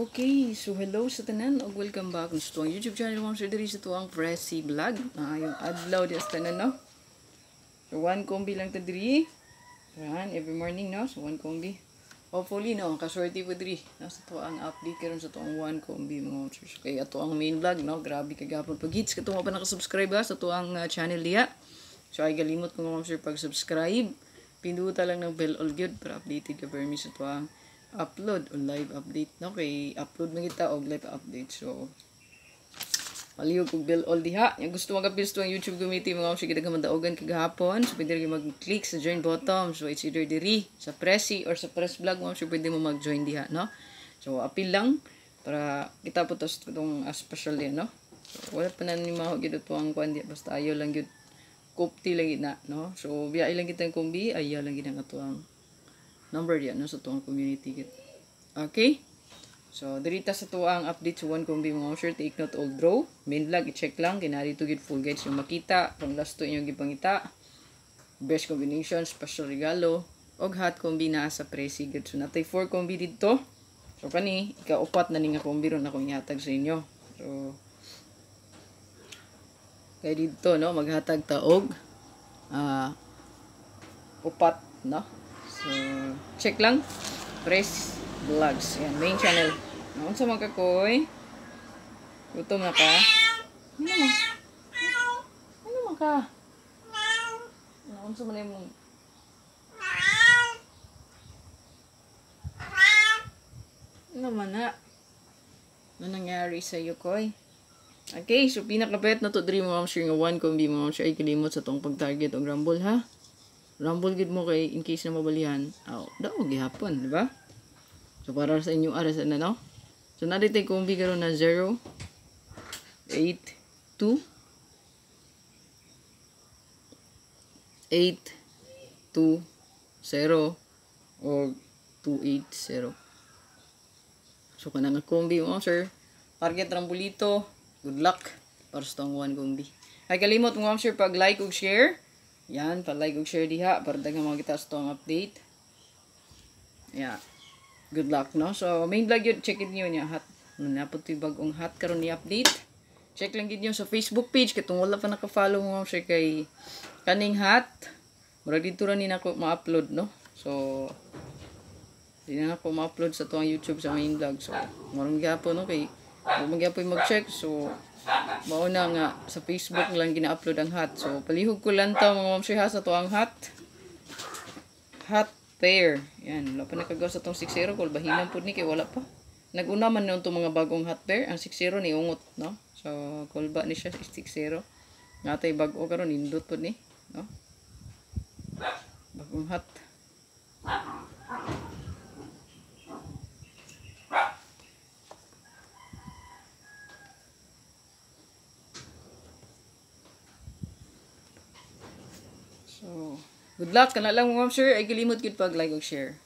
Okay, so hello sa tanan o welcome back sa tuwang YouTube channel mo diri sa tuwang Pressy Vlog. Yung adlaw di sa tanan, no? So one kombi lang ta diri. Yan, every morning, no? So one kombi. Hopefully, no, kaswerte po diri. Sa tuwang update karon sa tuwang one kombi mga church. Kaya ato ang main vlog, no? Grabe kagapon pag hits ka pa naka-subscribe sa tuwang channel diya. So ay galimot ko mga sir pag-subscribe. Pinduta lang ng bell all good para updated ka permi sa tuwang upload o live update, no? Kay upload na kita og live update. So paliw kog bell all diha. Yung gusto magapils to ang YouTube community mga sige daghang mandaogan kagahapon. So pwede rin mag-click sa join button. So it's either diri sa Pressy or sa Press Vlog mo. So pwede mo mag-join diha, no? So apil lang para kita po tos itong special din, no? So wala pa na ni mahog gid to ang kuan di basta ayo lang gyud kopti lang gid na, no? So biya lang kita ang kumbi, ayo lang gid ang atuang number diyan, no, sa tuwang community kit. Okay? So dirita sa tuwang update sa one kombi mga sure, take note all draw. Main vlog i-check lang kinari to get full guides yung makita, pang last to inyong gipangita. Best combination, special regalo og hot kombi na sa Pressy good. So natay 4 kombi dito. So kani ika-upat na ni nga kombi ron akong ihatag sa inyo. So kay dito, no, maghatag ta og upat, no. So, check lang. Press Vlogs. Yan, main channel. Naon sa mga kakoy? Gutom na ka? Ano mo? Ano mo ka? Naon sa mga mong... Ano man na? Ano nangyari sa iyo, koy? Okay, so pinakapet na to diri mo share nga one kombi mo share ay kalimot sa tong pag-target og rumble, ha? Rumble gid mo kay in case na mabalihan. Daw gihapon, di ba? So para sa inyo aras na, no? So naditay kombi karon na 0 8 2 8 2 0 o 280. So kana nga kombi mo sir. Target rambulito. Good luck para sa tong one kombi. Ay kalimot mo sir pag like ug share. Yan, pa-like ug share diha para daghang mga kita sa tong update. Yeah. Good luck, no? So, main vlog yun, check it nyo niya. Hot. Napot yung bagong hot karon ni update. Check lang yun sa Facebook page. Katong wala pa naka-follow mo siya kay kaning hot. Murag dito rin na ako ma-upload, no? So, hindi na ako ma-upload sa tuwang YouTube sa main vlog. So, marang gyapon, no? Kay, mag-gyapon mag-check. So, mauna nga sa Facebook lang gina-upload ang hot. So palihog ko lang to mga ma'am ha sa to ang hot pair. Yan, wala pa nakagawa sa tong 6-0 kung bahinan pud ni kay wala pa. Naguna man nun itong mga bagong hot pair. Ang 6-0 ni ungot, no? So kulba ni siya 6-0. Natay bago karon nindot pud ni, no? Bagong hot. So, good luck. Kana lang mga sir. Ay kalimot gud pag like ug share.